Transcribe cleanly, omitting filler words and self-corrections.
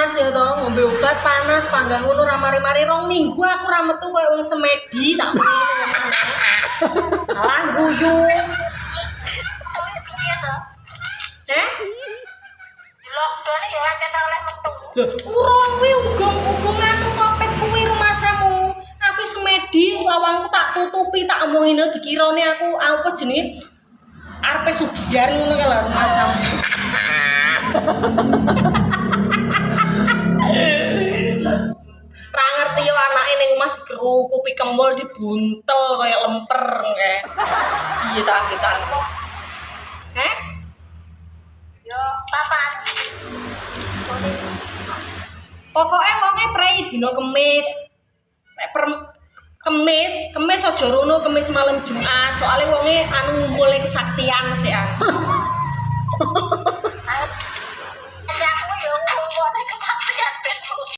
panas ya toh, ngombe obat panas, panggang ngono ra mari-mari 2 minggu aku ra metu koyo wong semedi tak muni. Alah guyu. Lockdown ya akeh ta oleh metu. Lho, urung kuwi ugong-ugong anu Covid kuwi rumasamu. Aku semedi lawangku tak tutupi tak omongin dikirane aku apa jenenge arepe sugihan ngono kae lho rumasamu. Ra ngerti yo anake ning omah dikerukupi kemul dibuntel kaya lemper kae. Piye tak kitan. Yo papan. Pokoke wonge prei dina Kemis. Nek Kemis aja rono Kemis malam Jumat, soalnya wonge anu ngumpule kesaktian sih ah. Aku yo ngumpulne kesaktian.